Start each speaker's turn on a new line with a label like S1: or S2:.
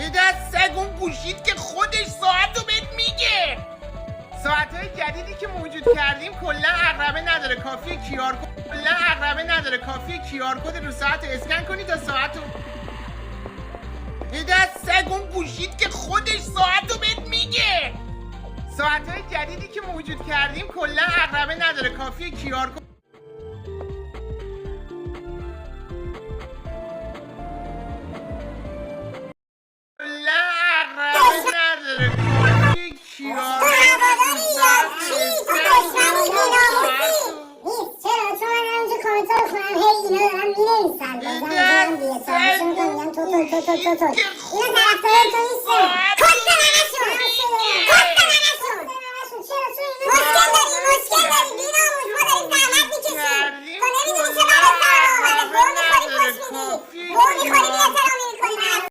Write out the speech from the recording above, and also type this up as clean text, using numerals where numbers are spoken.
S1: یه دست سگ اون گوشید که خودش ساعتو بهت میگه. ساعتهای جدیدی که موجود کردیم کلا عقربه نداره، کافیه کیار کد رو ساعت اسکن کنی تا ساعتو. یه دست سگ اون گوشید که خودش ساعتو بهت میگه. ساعتهای جدیدی که موجود کردیم کلا عقربه نداره، کافیه کیار کد.
S2: میخوری بیا